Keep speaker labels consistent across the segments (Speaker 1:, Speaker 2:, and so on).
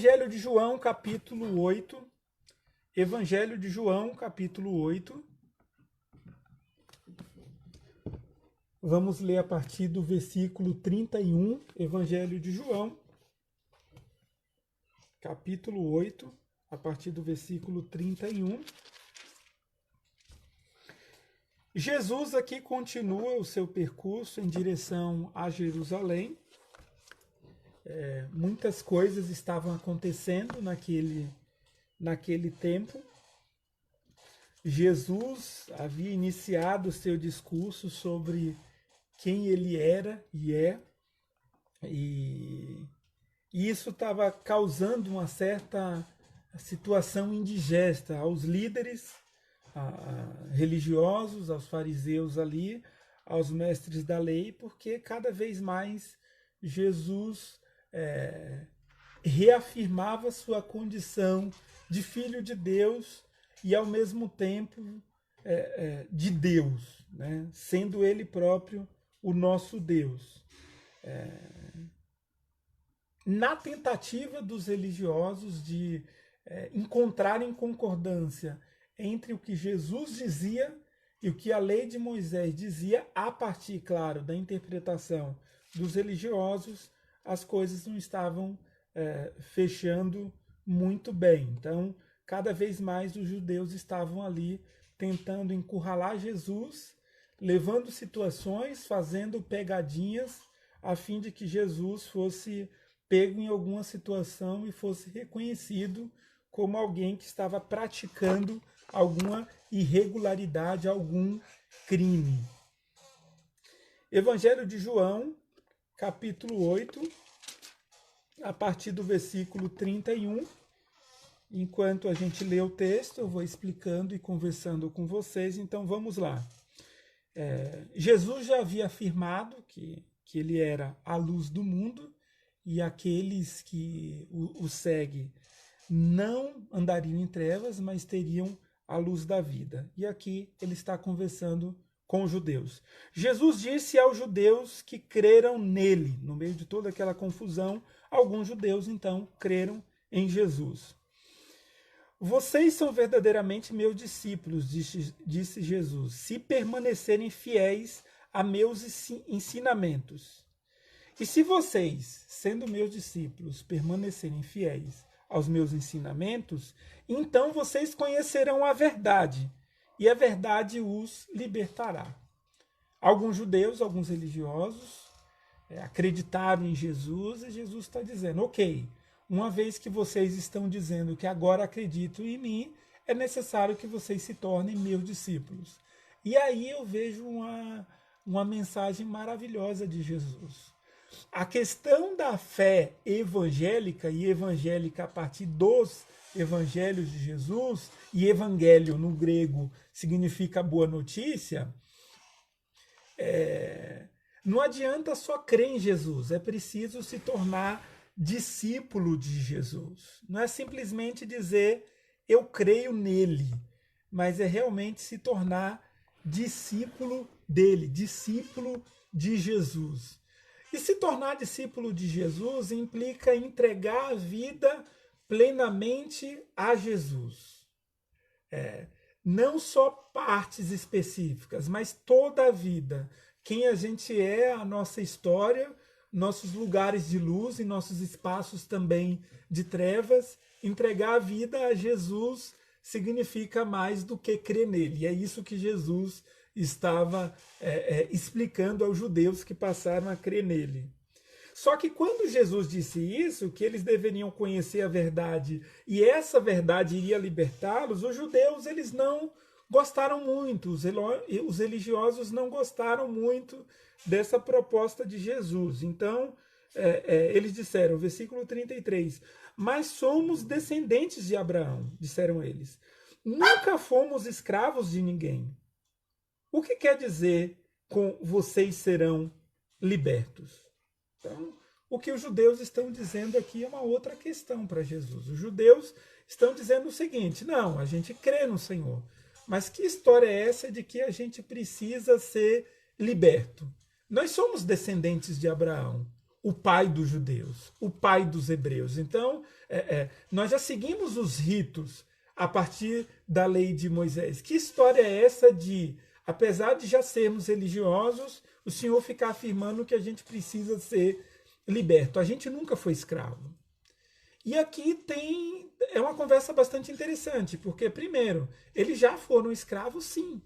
Speaker 1: Evangelho de João, capítulo 8. Evangelho de João, capítulo 8. Vamos ler a partir do versículo 31, Evangelho de João, capítulo 8, a partir do versículo 31. Jesus aqui continua o seu percurso em direção a Jerusalém. Muitas coisas estavam acontecendo naquele tempo. Jesus havia iniciado o seu discurso sobre quem ele era e é, e isso estava causando uma certa situação indigesta aos líderes religiosos, aos fariseus ali, aos mestres da lei, porque cada vez mais Jesus reafirmava sua condição de filho de Deus e ao mesmo tempo de Deus, né? Sendo ele próprio o nosso Deus. Na tentativa dos religiosos de encontrarem concordância entre o que Jesus dizia e o que a lei de Moisés dizia, a partir, claro, da interpretação dos religiosos, as coisas não estavam fechando muito bem. Então, cada vez mais os judeus estavam ali tentando encurralar Jesus, levando situações, fazendo pegadinhas, a fim de que Jesus fosse pego em alguma situação e fosse reconhecido como alguém que estava praticando alguma irregularidade, algum crime. Evangelho de João, capítulo 8, a partir do versículo 31. Enquanto a gente lê o texto, eu vou explicando e conversando com vocês, então vamos lá. Jesus já havia afirmado que ele era a luz do mundo e aqueles que o seguem não andariam em trevas, mas teriam a luz da vida. E aqui ele está conversando com os judeus. Jesus disse aos judeus que creram nele. No meio de toda aquela confusão, alguns judeus então creram em Jesus. Vocês são verdadeiramente meus discípulos, disse Jesus, se permanecerem fiéis a meus ensinamentos. E se vocês, sendo meus discípulos, permanecerem fiéis aos meus ensinamentos, então vocês conhecerão a verdade, e a verdade os libertará. Alguns judeus, alguns religiosos, acreditaram em Jesus, e Jesus está dizendo, ok, uma vez que vocês estão dizendo que agora acreditam em mim, é necessário que vocês se tornem meus discípulos. E aí eu vejo uma mensagem maravilhosa de Jesus. A questão da fé evangélica, e evangélica a partir dos evangelhos de Jesus, e evangelho no grego significa boa notícia, não adianta só crer em Jesus, é preciso se tornar discípulo de Jesus. Não é simplesmente dizer eu creio nele, mas é realmente se tornar discípulo dele, discípulo de Jesus. E se tornar discípulo de Jesus implica entregar a vida plenamente a Jesus. Não só partes específicas, mas toda a vida. Quem a gente é, a nossa história, nossos lugares de luz e nossos espaços também de trevas. Entregar a vida a Jesus significa mais do que crer nele. E é isso que Jesus estava explicando aos judeus que passaram a crer nele. Só que quando Jesus disse isso, que eles deveriam conhecer a verdade e essa verdade iria libertá-los, os judeus eles não gostaram muito, os religiosos não gostaram muito dessa proposta de Jesus. Então, eles disseram, versículo 33, mas somos descendentes de Abraão, disseram eles. Nunca fomos escravos de ninguém. O que quer dizer com vocês serão libertos? Então, o que os judeus estão dizendo aqui é uma outra questão para Jesus. Os judeus estão dizendo o seguinte, não, a gente crê no Senhor, mas que história é essa de que a gente precisa ser liberto? Nós somos descendentes de Abraão. o pai dos judeus, o pai dos hebreus. Então, nós já seguimos os ritos a partir da lei de Moisés. Que história é essa de, apesar de já sermos religiosos, o Senhor ficar afirmando que a gente precisa ser liberto? A gente nunca foi escravo. E aqui é uma conversa bastante interessante, porque, primeiro, eles já foram escravos, sim.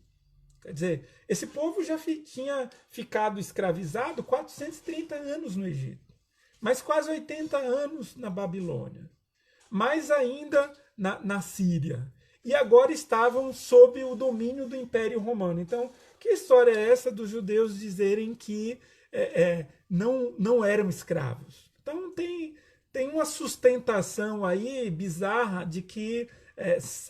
Speaker 1: Quer dizer, esse povo já tinha ficado escravizado 430 anos no Egito, mas quase 80 anos na Babilônia, mais ainda na Síria. E agora estavam sob o domínio do Império Romano. Então, que história é essa dos judeus dizerem que não eram escravos? Então, tem uma sustentação aí bizarra de que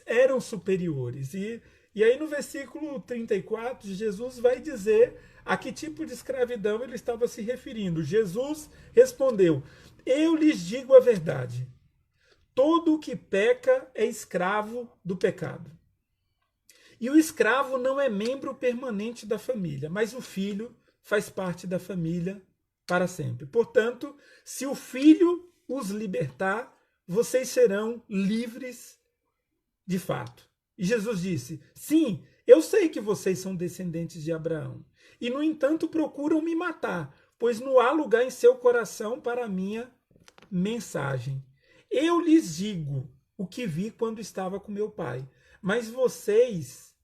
Speaker 1: eram superiores. E aí no versículo 34, Jesus vai dizer a que tipo de escravidão ele estava se referindo. Jesus respondeu: eu lhes digo a verdade. Todo o que peca é escravo do pecado. E o escravo não é membro permanente da família, mas o filho faz parte da família para sempre. Portanto, se o filho os libertar, vocês serão livres de fato. E Jesus disse: sim, eu sei que vocês são descendentes de Abraão, e no entanto procuram me matar, pois não há lugar em seu coração para a minha mensagem. Eu lhes digo o que vi quando estava com meu pai, mas vocês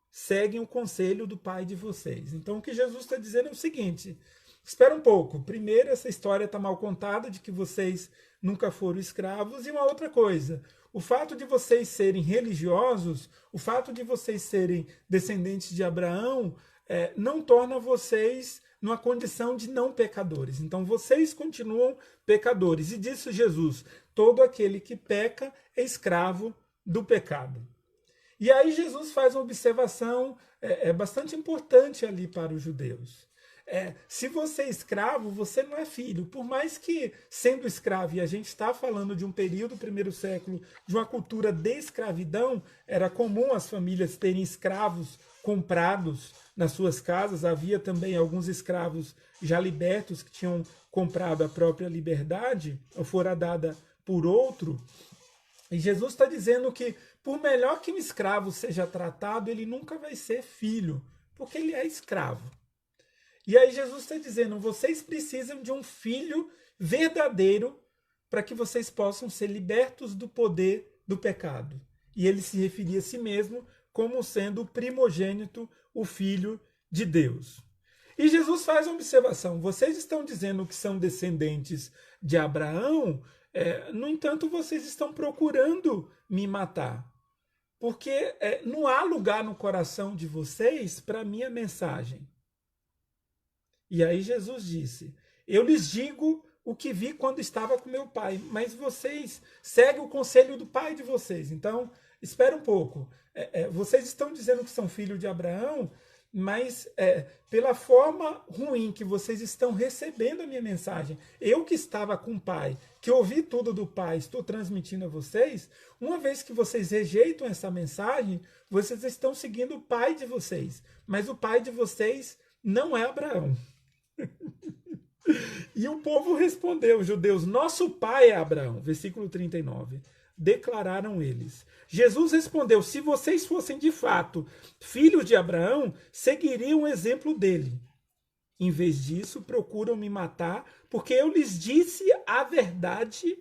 Speaker 1: seguem o conselho do pai de vocês. Então o que Jesus está dizendo é o seguinte: espera um pouco. Primeiro, essa história está mal contada de que vocês nunca foram escravos. E uma outra coisa: o fato de vocês serem religiosos, o fato de vocês serem descendentes de Abraão, não torna vocês numa condição de não pecadores. Então vocês continuam pecadores. E disse Jesus: todo aquele que peca é escravo do pecado. E aí Jesus faz uma observação bastante importante ali para os judeus. Se você é escravo, você não é filho. Por mais que, sendo escravo, e a gente está falando de um período, primeiro século, de uma cultura de escravidão, era comum as famílias terem escravos comprados nas suas casas. Havia também alguns escravos já libertos que tinham comprado a própria liberdade, ou fora dada por outro. E Jesus está dizendo que, por melhor que um escravo seja tratado, ele nunca vai ser filho, porque ele é escravo. E aí Jesus está dizendo: vocês precisam de um filho verdadeiro para que vocês possam ser libertos do poder do pecado. E ele se referia a si mesmo como sendo o primogênito, o filho de Deus. E Jesus faz uma observação: vocês estão dizendo que são descendentes de Abraão, no entanto vocês estão procurando me matar. Porque não há lugar no coração de vocês para a minha mensagem. E aí Jesus disse: eu lhes digo o que vi quando estava com meu pai, mas vocês seguem o conselho do pai de vocês. Então, espera um pouco. Vocês estão dizendo que são filhos de Abraão, mas pela forma ruim que vocês estão recebendo a minha mensagem, eu que estava com o pai, que ouvi tudo do pai, estou transmitindo a vocês. Uma vez que vocês rejeitam essa mensagem, vocês estão seguindo o pai de vocês, mas o pai de vocês não é Abraão. E o povo respondeu, os judeus: nosso pai é Abraão. Versículo 39. Declararam eles. Jesus respondeu: se vocês fossem de fato filhos de Abraão, seguiriam o exemplo dele. Em vez disso, procuram me matar, porque eu lhes disse a verdade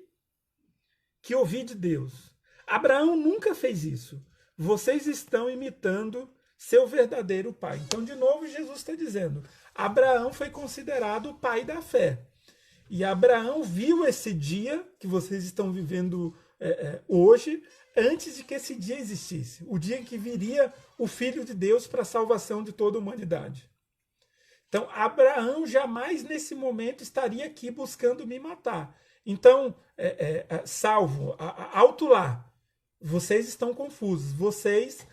Speaker 1: que ouvi de Deus. Abraão nunca fez isso. Vocês estão imitando seu verdadeiro pai. Então, de novo, Jesus está dizendo: Abraão foi considerado o pai da fé. E Abraão viu esse dia que vocês estão vivendo hoje, antes de que esse dia existisse. O dia em que viria o Filho de Deus para a salvação de toda a humanidade. Então, Abraão jamais nesse momento estaria aqui buscando me matar. Então, salvo, alto lá, vocês estão confusos. Vocês,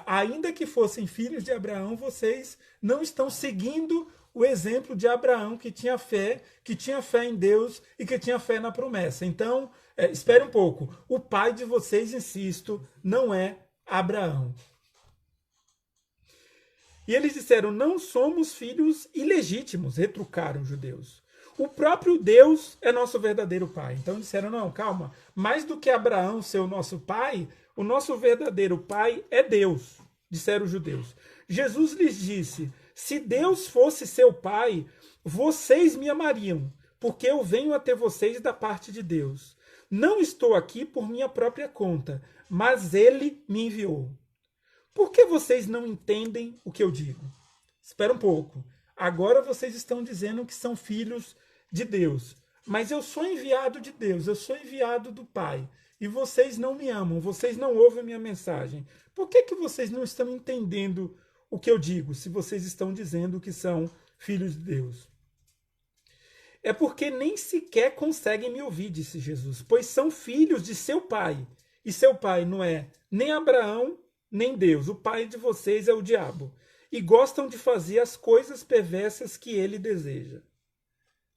Speaker 1: ainda que fossem filhos de Abraão, vocês não estão seguindo o exemplo de Abraão, que tinha fé em Deus e que tinha fé na promessa. Então, espere um pouco. O pai de vocês, insisto, não é Abraão. E eles disseram: não somos filhos ilegítimos, retrucaram os judeus. O próprio Deus é nosso verdadeiro pai. Então disseram, não, calma, mais do que Abraão ser o nosso pai, o nosso verdadeiro pai é Deus, disseram os judeus. Jesus lhes disse, se Deus fosse seu pai, vocês me amariam, porque eu venho até vocês da parte de Deus. Não estou aqui por minha própria conta, mas ele me enviou. Por que vocês não entendem o que eu digo? Espera um pouco. Agora vocês estão dizendo que são filhos de Deus. Mas eu sou enviado de Deus, eu sou enviado do Pai. E vocês não me amam, vocês não ouvem a minha mensagem. Por que vocês não estão entendendo o que eu digo, se vocês estão dizendo que são filhos de Deus? É porque nem sequer conseguem me ouvir, disse Jesus, pois são filhos de seu pai. E seu pai não é nem Abraão, nem Deus. O pai de vocês é o diabo. E gostam de fazer as coisas perversas que ele deseja.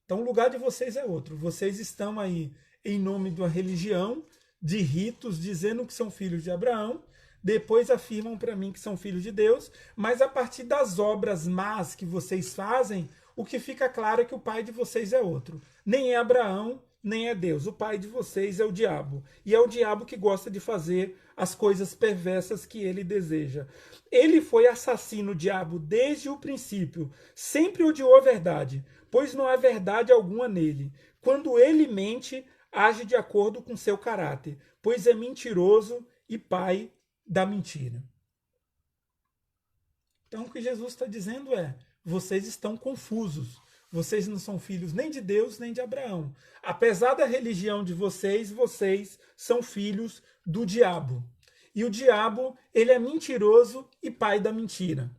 Speaker 1: Então o lugar de vocês é outro. Vocês estão aí em nome de uma religião, de ritos, dizendo que são filhos de Abraão, depois afirmam para mim que são filhos de Deus, mas a partir das obras más que vocês fazem, o que fica claro é que o pai de vocês é outro. Nem é Abraão, nem é Deus. O pai de vocês é o diabo. E é o diabo que gosta de fazer as coisas perversas que ele deseja. Ele foi assassino, o diabo, desde o princípio. Sempre odiou a verdade, pois não há verdade alguma nele. Quando ele mente, age de acordo com seu caráter, pois é mentiroso e pai da mentira. Então o que Jesus está dizendo é, vocês estão confusos. Vocês não são filhos nem de Deus, nem de Abraão. Apesar da religião de vocês, vocês são filhos do diabo. E o diabo, ele é mentiroso e pai da mentira.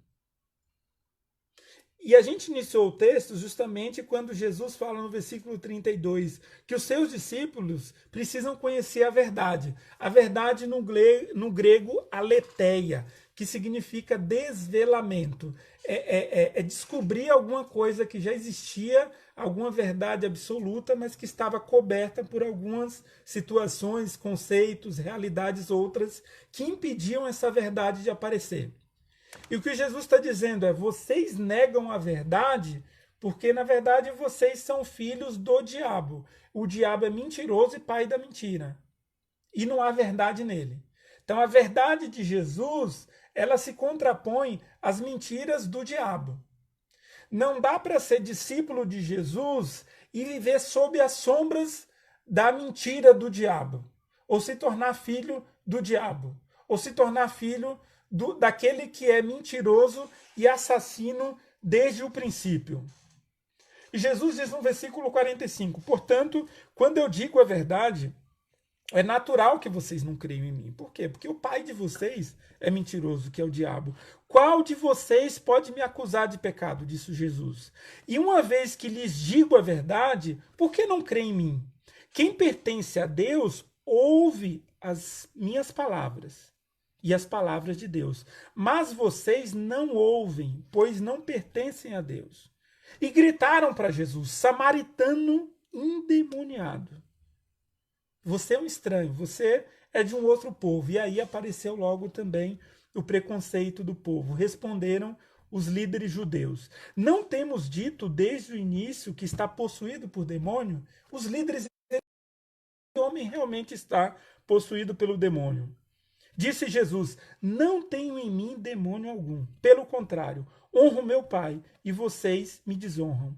Speaker 1: E a gente iniciou o texto justamente quando Jesus fala no versículo 32 que os seus discípulos precisam conhecer a verdade. A verdade no grego, aletheia, que significa desvelamento. É descobrir alguma coisa que já existia, alguma verdade absoluta, mas que estava coberta por algumas situações, conceitos, realidades outras que impediam essa verdade de aparecer. E o que Jesus está dizendo é, vocês negam a verdade porque, na verdade, vocês são filhos do diabo. O diabo é mentiroso e pai da mentira. E não há verdade nele. Então, a verdade de Jesus, ela se contrapõe às mentiras do diabo. Não dá para ser discípulo de Jesus e viver sob as sombras da mentira do diabo. Ou se tornar filho do diabo. Ou se tornar filho daquele que é mentiroso e assassino desde o princípio. E Jesus diz no versículo 45, portanto, quando eu digo a verdade, é natural que vocês não creiam em mim. Por quê? Porque o pai de vocês é mentiroso, que é o diabo. Qual de vocês pode me acusar de pecado? Disse Jesus. E uma vez que lhes digo a verdade, por que não creem em mim? Quem pertence a Deus ouve as minhas palavras e as palavras de Deus. Mas vocês não ouvem, pois não pertencem a Deus. E gritaram para Jesus, samaritano endemoniado. Você é um estranho, você é de um outro povo. E aí apareceu logo também o preconceito do povo. Responderam os líderes judeus. Não temos dito desde o início que está possuído por demônio? Os líderes o homem realmente está possuído pelo demônio. Disse Jesus, não tenho em mim demônio algum. Pelo contrário, honro meu Pai e vocês me desonram.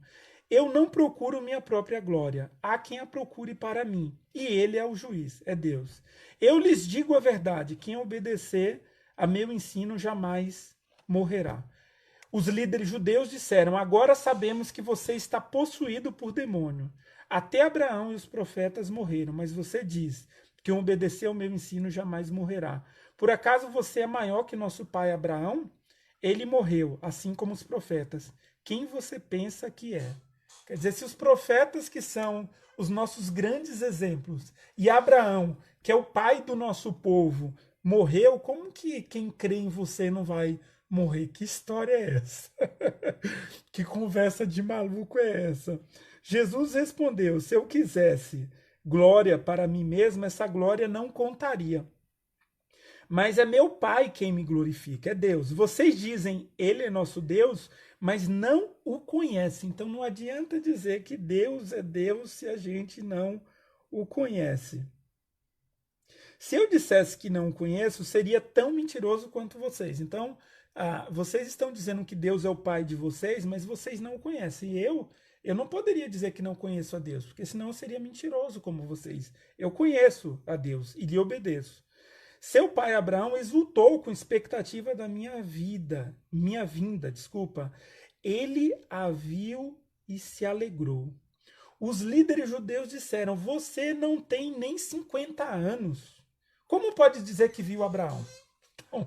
Speaker 1: Eu não procuro minha própria glória. Há quem a procure para mim. E ele é o juiz, é Deus. Eu lhes digo a verdade. Quem obedecer a meu ensino jamais morrerá. Os líderes judeus disseram, agora sabemos que você está possuído por demônio. Até Abraão e os profetas morreram, mas você diz, quem obedecer ao meu ensino jamais morrerá. Por acaso você é maior que nosso pai Abraão? Ele morreu, assim como os profetas. Quem você pensa que é? Quer dizer, se os profetas, que são os nossos grandes exemplos, e Abraão, que é o pai do nosso povo, morreu, como que quem crê em você não vai morrer? Que história é essa? Que conversa de maluco é essa? Jesus respondeu, se eu quisesse glória para mim mesmo, essa glória não contaria. Mas é meu Pai quem me glorifica, é Deus. Vocês dizem, ele é nosso Deus, mas não o conhece. Então não adianta dizer que Deus é Deus se a gente não o conhece. Se eu dissesse que não o conheço, seria tão mentiroso quanto vocês. Então, vocês estão dizendo que Deus é o Pai de vocês, mas vocês não o conhecem. E eu não poderia dizer que não conheço a Deus, porque senão eu seria mentiroso como vocês. Eu conheço a Deus e lhe obedeço. Seu pai Abraão exultou com expectativa da minha vinda, desculpa. Ele a viu e se alegrou. Os líderes judeus disseram: você não tem nem 50 anos. Como pode dizer que viu Abraão? Então,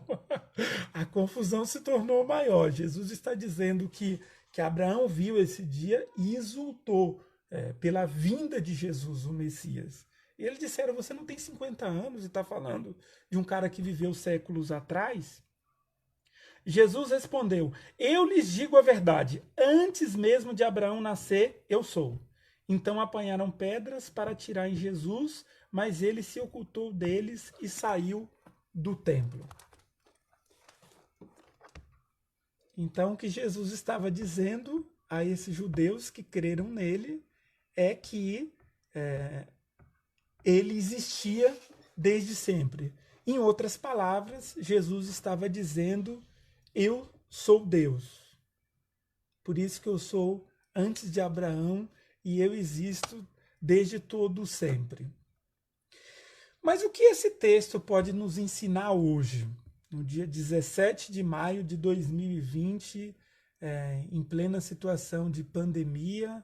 Speaker 1: a confusão se tornou maior. Jesus está dizendo que Abraão viu esse dia e exultou pela vinda de Jesus, o Messias. E eles disseram: você não tem 50 anos e está falando de um cara que viveu séculos atrás? Jesus respondeu: eu lhes digo a verdade, antes mesmo de Abraão nascer, eu sou. Então apanharam pedras para atirar em Jesus, mas ele se ocultou deles e saiu do templo. Então, o que Jesus estava dizendo a esses judeus que creram nele é que ele existia desde sempre. Em outras palavras, Jesus estava dizendo: eu sou Deus. Por isso que eu sou antes de Abraão e eu existo desde todo sempre. Mas o que esse texto pode nos ensinar hoje, no dia 17 de maio de 2020, em plena situação de pandemia,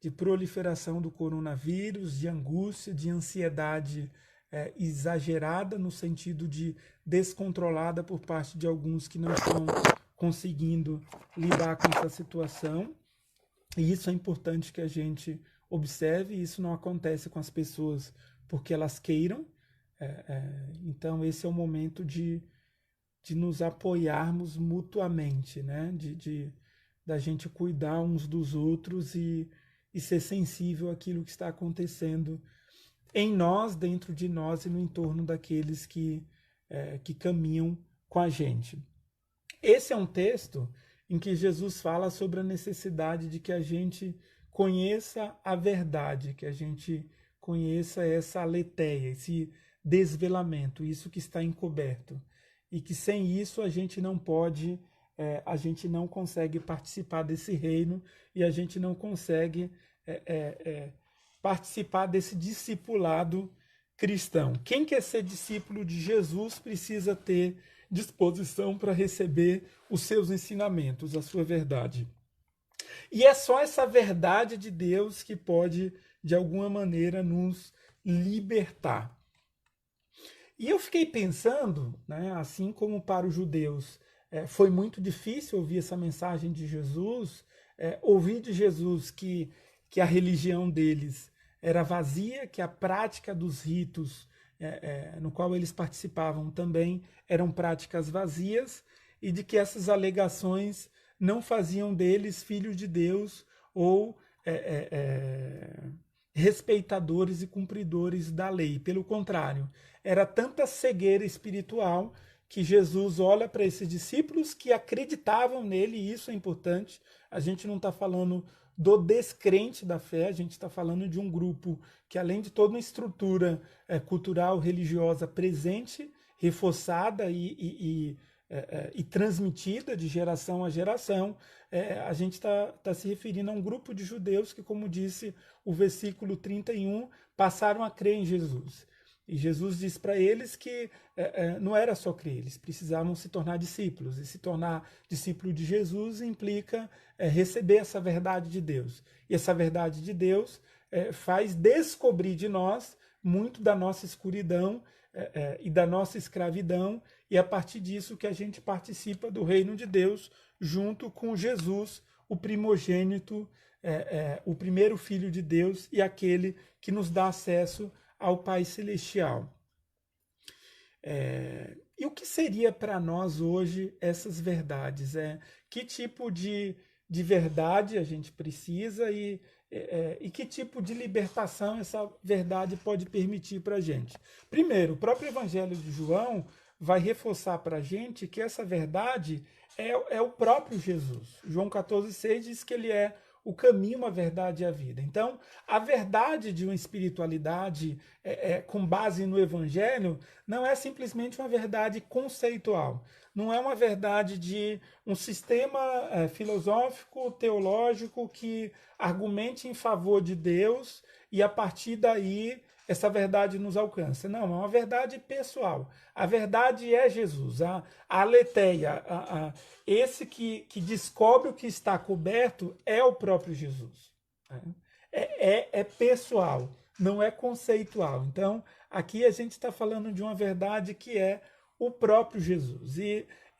Speaker 1: de proliferação do coronavírus, de angústia, de ansiedade exagerada, no sentido de descontrolada por parte de alguns que não estão conseguindo lidar com essa situação. E isso é importante que a gente observe. Isso não acontece com as pessoas porque elas queiram. Então esse é o momento de nos apoiarmos mutuamente, né? Da gente cuidar uns dos outros e ser sensível àquilo que está acontecendo em nós, dentro de nós e no entorno daqueles que caminham com a gente. Esse é um texto em que Jesus fala sobre a necessidade de que a gente conheça a verdade, que a gente conheça essa aletheia, esse desvelamento, isso que está encoberto. E que sem isso a gente não pode, a gente não consegue participar desse reino e a gente não consegue participar desse discipulado cristão. Quem quer ser discípulo de Jesus precisa ter disposição para receber os seus ensinamentos, a sua verdade. E é só essa verdade de Deus que pode, de alguma maneira, nos libertar. E eu fiquei pensando, né, assim como para os judeus foi muito difícil ouvir essa mensagem de Jesus, ouvir de Jesus que a religião deles era vazia, que a prática dos ritos no qual eles participavam também eram práticas vazias, e de que essas alegações não faziam deles filhos de Deus ou respeitadores e cumpridores da lei. Pelo contrário, era tanta cegueira espiritual que Jesus olha para esses discípulos que acreditavam nele, e isso é importante. A gente não está falando do descrente da fé, a gente está falando de um grupo que, além de toda uma estrutura cultural, religiosa presente, reforçada e transmitida de geração a geração, a gente está se referindo a um grupo de judeus que, como disse o versículo 31, passaram a crer em Jesus. E Jesus diz para eles que não era só crer, eles precisavam se tornar discípulos. E se tornar discípulo de Jesus implica receber essa verdade de Deus. E essa verdade de Deus faz descobrir de nós muito da nossa escuridão e da nossa escravidão. E é a partir disso que a gente participa do reino de Deus junto com Jesus, o primogênito, o primeiro filho de Deus e aquele que nos dá acesso ao Pai Celestial. E o que seria para nós hoje essas verdades? Que tipo de verdade a gente precisa e que tipo de libertação essa verdade pode permitir para a gente? Primeiro, o próprio Evangelho de João vai reforçar para a gente que essa verdade é o próprio Jesus. João 14,6 diz que ele é o caminho, a verdade e a vida. Então, a verdade de uma espiritualidade com base no Evangelho não é simplesmente uma verdade conceitual. Não é uma verdade de um sistema filosófico, teológico que argumente em favor de Deus e a partir daí essa verdade nos alcança. Não, é uma verdade pessoal. A verdade é Jesus, a aletheia, esse que descobre o que está coberto é o próprio Jesus. É pessoal, não é conceitual. Então, aqui a gente está falando de uma verdade que é o próprio Jesus.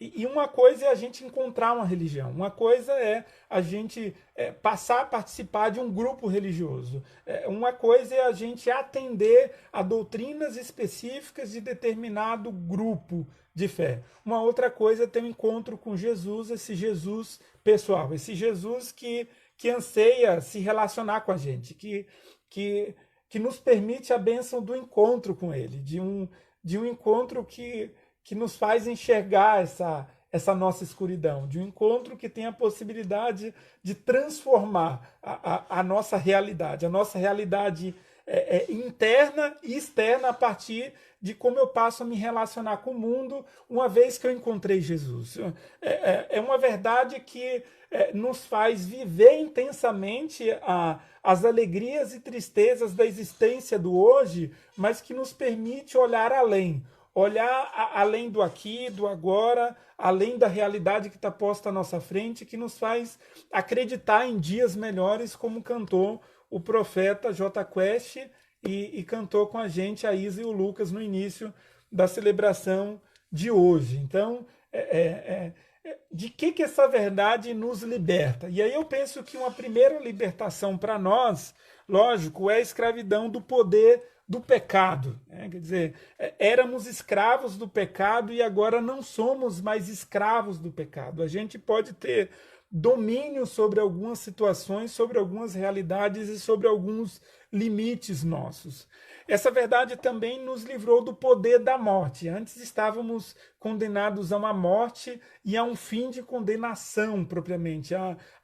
Speaker 1: E uma coisa é a gente encontrar uma religião, uma coisa é a gente passar a participar de um grupo religioso, uma coisa é a gente atender a doutrinas específicas de determinado grupo de fé. Uma outra coisa é ter um encontro com Jesus, esse Jesus pessoal, esse Jesus que anseia se relacionar com a gente, que nos permite a bênção do encontro com Ele, de um encontro que nos faz enxergar essa nossa escuridão, de um encontro que tem a possibilidade de transformar a nossa realidade interna e externa a partir de como eu passo a me relacionar com o mundo uma vez que eu encontrei Jesus. É uma verdade que nos faz viver intensamente as alegrias e tristezas da existência do hoje, mas que nos permite olhar além. Olhar além do aqui, do agora, além da realidade que está posta à nossa frente, que nos faz acreditar em dias melhores, como cantou o profeta J Quest e cantou com a gente a Isa e o Lucas no início da celebração de hoje. Então, de que essa verdade nos liberta? E aí eu penso que uma primeira libertação para nós, lógico, é a escravidão do poder do pecado. Quer dizer, éramos escravos do pecado e agora não somos mais escravos do pecado. A gente pode ter domínio sobre algumas situações, sobre algumas realidades e sobre alguns limites nossos. Essa verdade também nos livrou do poder da morte. Antes estávamos condenados a uma morte e a um fim de condenação propriamente.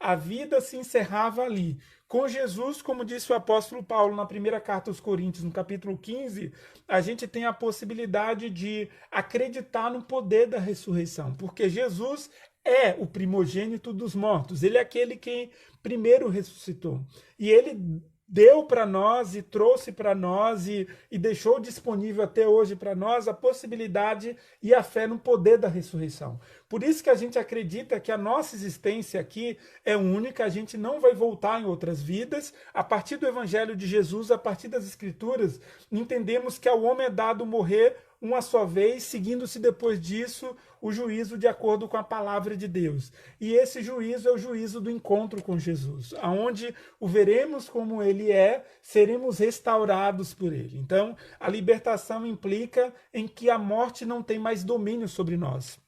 Speaker 1: A vida se encerrava ali. Com Jesus, como disse o apóstolo Paulo na primeira carta aos Coríntios, no capítulo 15, a gente tem a possibilidade de acreditar no poder da ressurreição, porque Jesus é o primogênito dos mortos, ele é aquele que primeiro ressuscitou. E ele deu para nós e trouxe para nós e deixou disponível até hoje para nós a possibilidade e a fé no poder da ressurreição. Por isso que a gente acredita que a nossa existência aqui é única, a gente não vai voltar em outras vidas. A partir do Evangelho de Jesus, a partir das Escrituras, entendemos que ao homem é dado morrer uma só vez, seguindo-se depois disso o juízo de acordo com a palavra de Deus. E esse juízo é o juízo do encontro com Jesus, aonde o veremos como ele é, seremos restaurados por ele. Então, a libertação implica em que a morte não tem mais domínio sobre nós.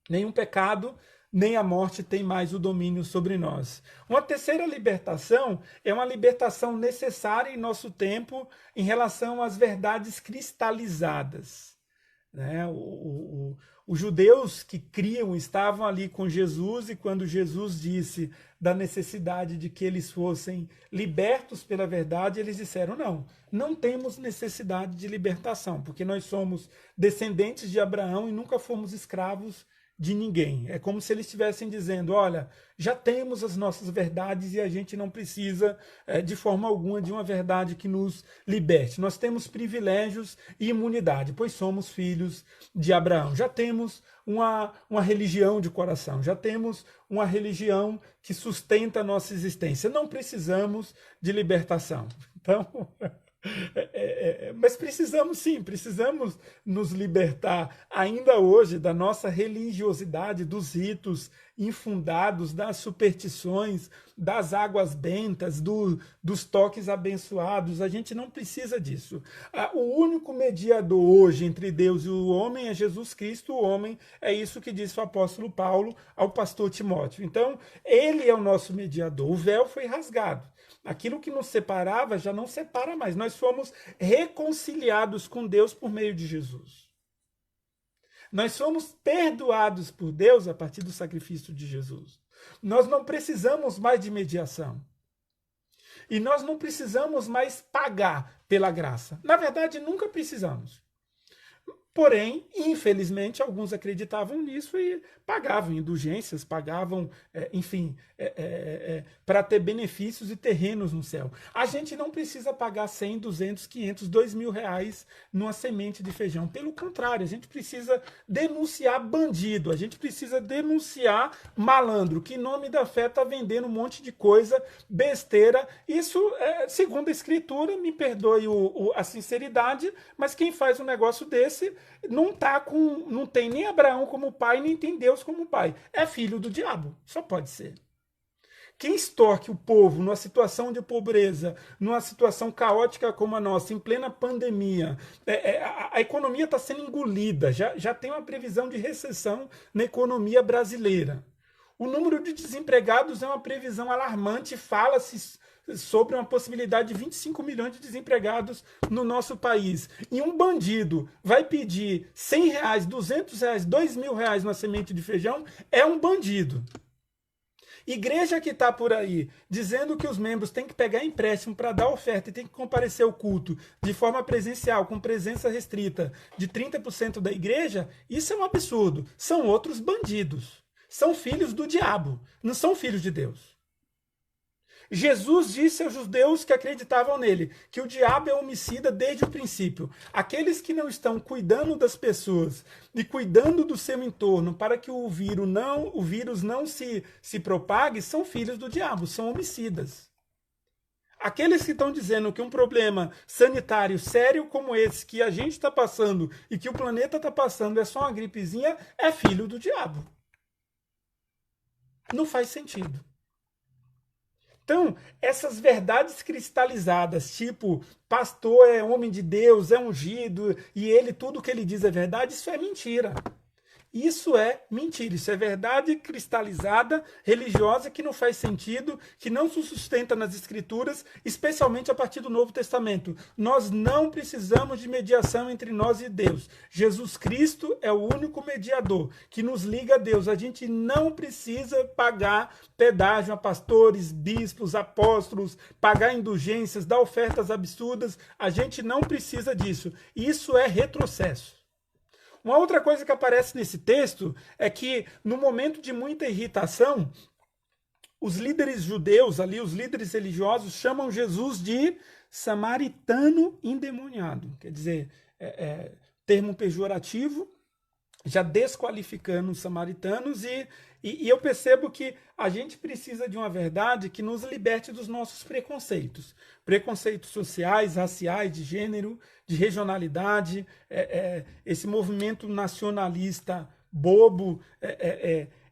Speaker 1: Nenhum pecado, nem a morte tem mais o domínio sobre nós. Uma terceira libertação é uma libertação necessária em nosso tempo em relação às verdades cristalizadas. Os judeus que criam estavam ali com Jesus e quando Jesus disse da necessidade de que eles fossem libertos pela verdade, eles disseram não temos necessidade de libertação, porque nós somos descendentes de Abraão e nunca fomos escravos de ninguém. É como se eles estivessem dizendo, olha, já temos as nossas verdades e a gente não precisa de forma alguma de uma verdade que nos liberte. Nós temos privilégios e imunidade, pois somos filhos de Abraão. Já temos uma religião de coração, já temos uma religião que sustenta a nossa existência. Não precisamos de libertação. Então... mas precisamos sim, precisamos nos libertar ainda hoje da nossa religiosidade, dos ritos infundados, das superstições, das águas bentas, dos toques abençoados. A gente não precisa disso. O único mediador hoje entre Deus e o homem é Jesus Cristo, o homem. É isso que disse o apóstolo Paulo ao pastor Timóteo. Então, ele é o nosso mediador. O véu foi rasgado. Aquilo que nos separava já não separa mais. Nós fomos reconciliados com Deus por meio de Jesus. Nós somos perdoados por Deus a partir do sacrifício de Jesus. Nós não precisamos mais de mediação. E nós não precisamos mais pagar pela graça. Na verdade, nunca precisamos. Porém, infelizmente, alguns acreditavam nisso e pagavam indulgências, pagavam, enfim, para ter benefícios e terrenos no céu. A gente não precisa pagar 100, 200, 500, 2.000 reais numa semente de feijão. Pelo contrário, a gente precisa denunciar bandido, a gente precisa denunciar malandro, que em nome da fé está vendendo um monte de coisa, besteira. Isso, segundo a Escritura, me perdoe a sinceridade, mas quem faz um negócio desse não tem nem Abraão como pai, nem tem Deus como pai. É filho do diabo, só pode ser. Quem extorque o povo numa situação de pobreza, numa situação caótica como a nossa, em plena pandemia, a economia está sendo engolida, já tem uma previsão de recessão na economia brasileira. O número de desempregados é uma previsão alarmante, fala-se sobre uma possibilidade de 25 milhões de desempregados no nosso país. E um bandido vai pedir 100 reais, 200 reais, 2.000 reais na semente de feijão, é um bandido. Igreja que está por aí dizendo que os membros têm que pegar empréstimo para dar oferta e tem que comparecer ao culto de forma presencial, com presença restrita de 30% da igreja, isso é um absurdo. São outros bandidos. São filhos do diabo, não são filhos de Deus. Jesus disse aos judeus que acreditavam nele que o diabo é homicida desde o princípio. Aqueles que não estão cuidando das pessoas e cuidando do seu entorno para que o vírus não se propague são filhos do diabo, são homicidas. Aqueles que estão dizendo que um problema sanitário sério como esse que a gente está passando e que o planeta está passando é só uma gripezinha, é filho do diabo. Não faz sentido. Então, essas verdades cristalizadas, tipo, pastor é homem de Deus, é ungido, e ele, tudo que ele diz é verdade, isso é mentira. Isso é mentira, isso é verdade cristalizada, religiosa, que não faz sentido, que não se sustenta nas Escrituras, especialmente a partir do Novo Testamento. Nós não precisamos de mediação entre nós e Deus. Jesus Cristo é o único mediador que nos liga a Deus. A gente não precisa pagar pedágio a pastores, bispos, apóstolos, pagar indulgências, dar ofertas absurdas. A gente não precisa disso. Isso é retrocesso. Uma outra coisa que aparece nesse texto é que, no momento de muita irritação, os líderes judeus, ali, os líderes religiosos, chamam Jesus de samaritano endemoniado. Quer dizer, termo pejorativo, já desqualificando os samaritanos, e eu percebo que a gente precisa de uma verdade que nos liberte dos nossos preconceitos. Preconceitos sociais, raciais, de gênero, de regionalidade, esse movimento nacionalista bobo,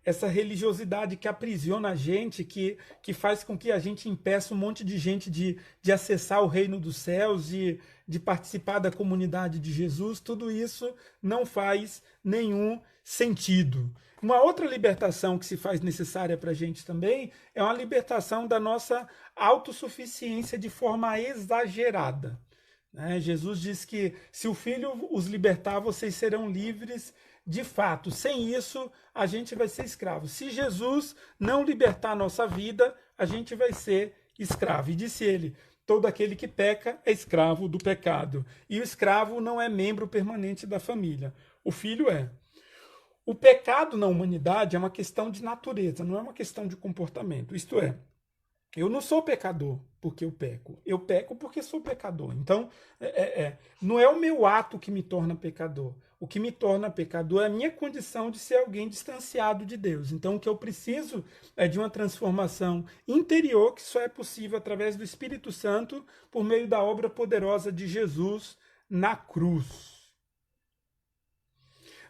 Speaker 1: essa religiosidade que aprisiona a gente, que faz com que a gente impeça um monte de gente de acessar o reino dos céus, de participar da comunidade de Jesus. Tudo isso não faz nenhum sentido. Uma outra libertação que se faz necessária para a gente também é uma libertação da nossa autossuficiência de forma exagerada. Jesus diz que se o Filho os libertar, vocês serão livres de fato. Sem isso, a gente vai ser escravo. Se Jesus não libertar a nossa vida, a gente vai ser escravo. E disse ele: todo aquele que peca é escravo do pecado. E o escravo não é membro permanente da família. O filho é. O pecado na humanidade é uma questão de natureza, não é uma questão de comportamento. Isto é, eu não sou pecador porque eu peco porque sou pecador. Então, não é o meu ato que me torna pecador. O que me torna pecador é a minha condição de ser alguém distanciado de Deus. Então, o que eu preciso é de uma transformação interior, que só é possível através do Espírito Santo, por meio da obra poderosa de Jesus na cruz.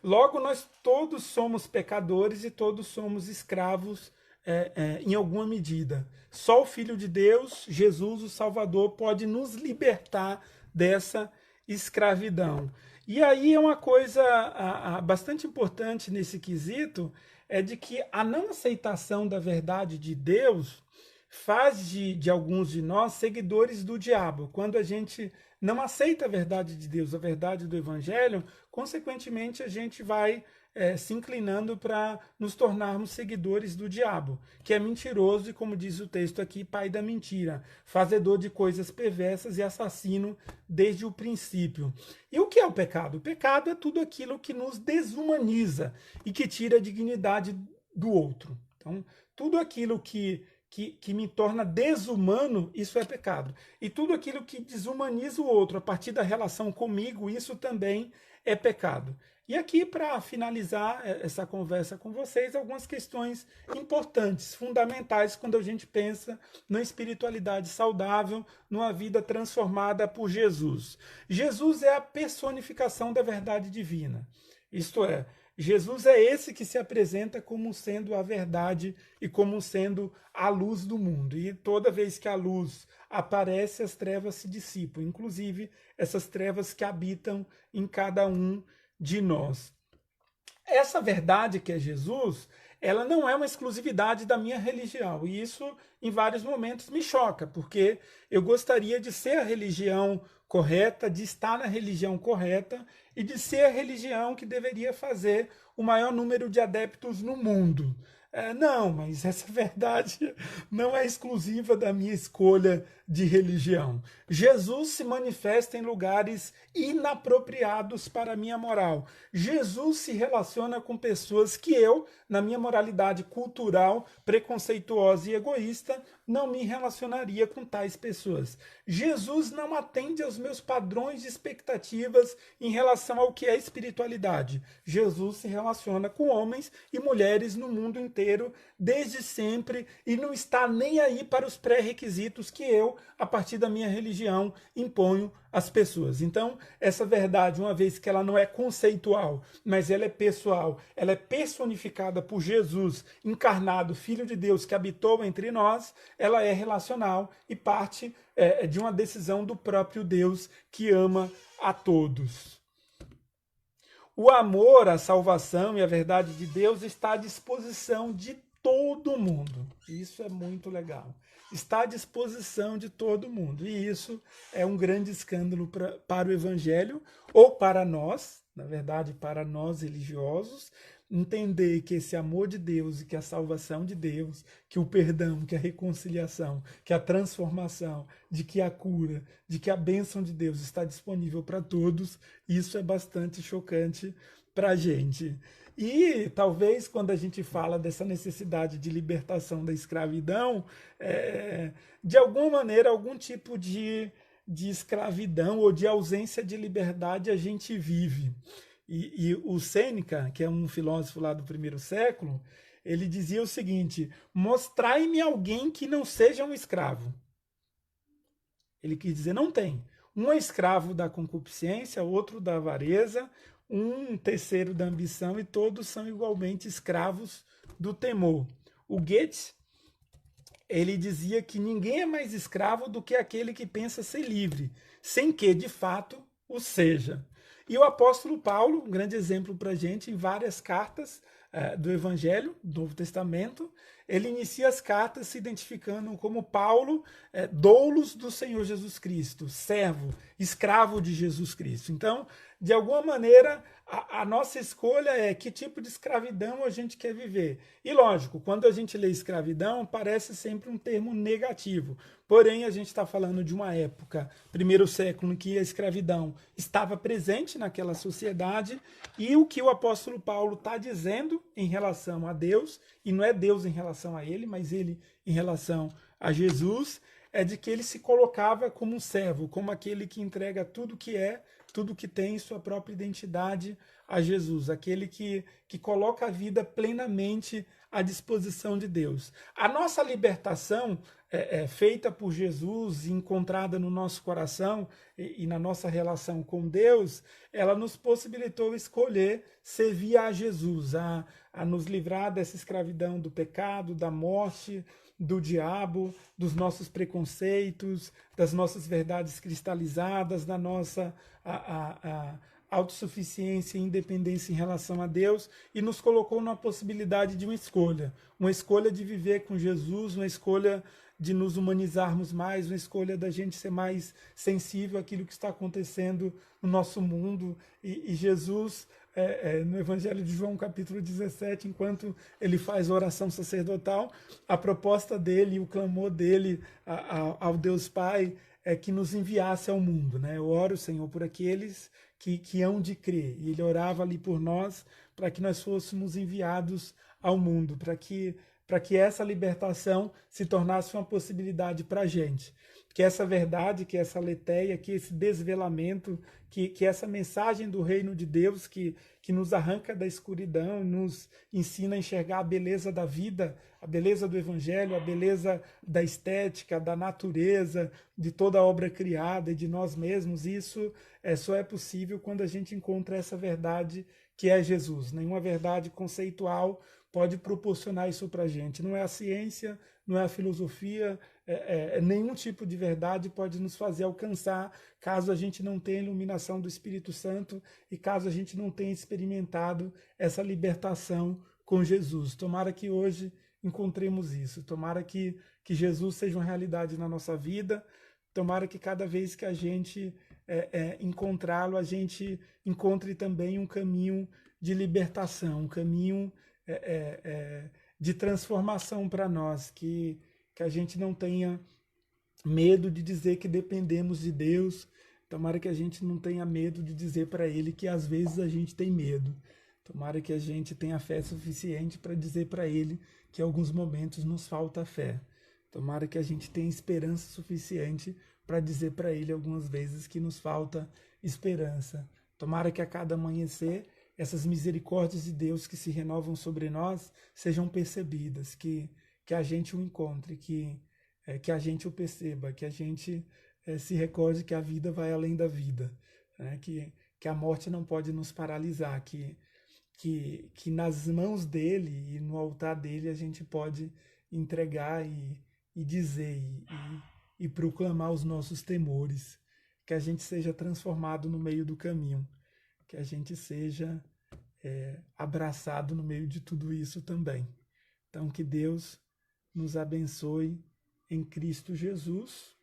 Speaker 1: Logo, nós todos somos pecadores e todos somos escravos em alguma medida. Só o Filho de Deus, Jesus, o Salvador, pode nos libertar dessa escravidão. E aí é uma coisa bastante importante nesse quesito, é de que a não aceitação da verdade de Deus faz de alguns de nós seguidores do diabo. Quando a gente não aceita a verdade de Deus, a verdade do Evangelho, consequentemente a gente vai se inclinando para nos tornarmos seguidores do diabo, que é mentiroso e, como diz o texto aqui, pai da mentira, fazedor de coisas perversas e assassino desde o princípio. E o que é o pecado? O pecado é tudo aquilo que nos desumaniza e que tira a dignidade do outro. Então, tudo aquilo que me torna desumano, isso é pecado. E tudo aquilo que desumaniza o outro a partir da relação comigo, isso também é pecado. E aqui, para finalizar essa conversa com vocês, algumas questões importantes, fundamentais, quando a gente pensa na espiritualidade saudável, numa vida transformada por Jesus. Jesus é a personificação da verdade divina. Isto é, Jesus é esse que se apresenta como sendo a verdade e como sendo a luz do mundo. E toda vez que a luz aparece, as trevas se dissipam, inclusive essas trevas que habitam em cada um de nós. Essa verdade que é Jesus, ela não é uma exclusividade da minha religião. E isso, em vários momentos, me choca, porque eu gostaria de ser a religião correta, de estar na religião correta e de ser a religião que deveria fazer o maior número de adeptos no mundo. Não, mas essa verdade não é exclusiva da minha escolha de religião. Jesus se manifesta em lugares inapropriados para a minha moral. Jesus se relaciona com pessoas que eu, na minha moralidade cultural, preconceituosa e egoísta, não me relacionaria com tais pessoas. Jesus não atende aos meus padrões de expectativas em relação ao que é espiritualidade. Jesus se relaciona com homens e mulheres no mundo inteiro, desde sempre, e não está nem aí para os pré-requisitos que eu, a partir da minha religião, imponho às pessoas. Então, essa verdade, uma vez que ela não é conceitual, mas ela é pessoal, ela é personificada por Jesus, encarnado, Filho de Deus, que habitou entre nós, ela é relacional e parte de uma decisão do próprio Deus que ama a todos. O amor, a salvação e a verdade de Deus está à disposição de todo mundo. Isso é muito legal. Está à disposição de todo mundo. E isso é um grande escândalo para o Evangelho, ou para nós, na verdade, para nós religiosos, entender que esse amor de Deus e que a salvação de Deus, que o perdão, que a reconciliação, que a transformação, de que a cura, de que a bênção de Deus está disponível para todos, isso é bastante chocante para a gente. E talvez quando a gente fala dessa necessidade de libertação da escravidão, de alguma maneira, algum tipo de escravidão ou de ausência de liberdade a gente vive. E o Sêneca, que é um filósofo lá do primeiro século, ele dizia o seguinte: mostrai-me alguém que não seja um escravo. Ele quis dizer, não tem. Um é escravo da concupiscência, outro da avareza, um terceiro da ambição, e todos são igualmente escravos do temor. O Goethe, ele dizia que ninguém é mais escravo do que aquele que pensa ser livre, sem que, de fato, o seja. E o apóstolo Paulo, um grande exemplo para a gente, em várias cartas do Evangelho, do Novo Testamento, ele inicia as cartas se identificando como Paulo, doulos do Senhor Jesus Cristo, servo, escravo de Jesus Cristo. Então, de alguma maneira, a nossa escolha é que tipo de escravidão a gente quer viver. E lógico, quando a gente lê escravidão, parece sempre um termo negativo. Porém, a gente está falando de uma época, primeiro século, em que a escravidão estava presente naquela sociedade, e o que o apóstolo Paulo está dizendo em relação a Deus, e não é Deus em relação a ele, mas ele em relação a Jesus, é de que ele se colocava como um servo, como aquele que entrega tudo que é, tudo que tem, sua própria identidade a Jesus, aquele que coloca a vida plenamente à disposição de Deus. A nossa libertação feita por Jesus, encontrada no nosso coração e na nossa relação com Deus, ela nos possibilitou escolher servir a Jesus, a nos livrar dessa escravidão do pecado, da morte, do diabo, dos nossos preconceitos, das nossas verdades cristalizadas, da nossa autossuficiência e independência em relação a Deus, e nos colocou na possibilidade de uma escolha de viver com Jesus, uma escolha de nos humanizarmos mais, uma escolha da gente ser mais sensível àquilo que está acontecendo no nosso mundo. E Jesus, no Evangelho de João, capítulo 17, enquanto ele faz a oração sacerdotal, a proposta dele, o clamor dele ao Deus Pai é que nos enviasse ao mundo, né? Eu oro, Senhor, por aqueles que hão de crer. E ele orava ali por nós, para que nós fôssemos enviados ao mundo, para que essa libertação se tornasse uma possibilidade para a gente. Que essa verdade, que essa aletheia, que esse desvelamento, que essa mensagem do reino de Deus que nos arranca da escuridão, nos ensina a enxergar a beleza da vida, a beleza do evangelho, a beleza da estética, da natureza, de toda a obra criada e de nós mesmos. Isso só é possível quando a gente encontra essa verdade que é Jesus. Nenhuma verdade conceitual pode proporcionar isso para a gente. Não é a ciência, não é a filosofia, nenhum tipo de verdade pode nos fazer alcançar caso a gente não tenha a iluminação do Espírito Santo e caso a gente não tenha experimentado essa libertação com Jesus. Tomara que hoje encontremos isso, tomara que Jesus seja uma realidade na nossa vida, tomara que cada vez que a gente encontrá-lo, a gente encontre também um caminho de libertação, um caminho de transformação para nós, que a gente não tenha medo de dizer que dependemos de Deus, tomara que a gente não tenha medo de dizer para Ele que às vezes a gente tem medo, tomara que a gente tenha fé suficiente para dizer para Ele que em alguns momentos nos falta fé, tomara que a gente tenha esperança suficiente para dizer para Ele algumas vezes que nos falta esperança, tomara que a cada amanhecer essas misericórdias de Deus que se renovam sobre nós sejam percebidas, que a gente o encontre, que a gente o perceba, que a gente se recorde que a vida vai além da vida, né? Que a morte não pode nos paralisar, que nas mãos dele e no altar dele a gente pode entregar e dizer e proclamar os nossos temores, que a gente seja transformado no meio do caminho, que a gente seja abraçado no meio de tudo isso também. Então, que Deus nos abençoe em Cristo Jesus.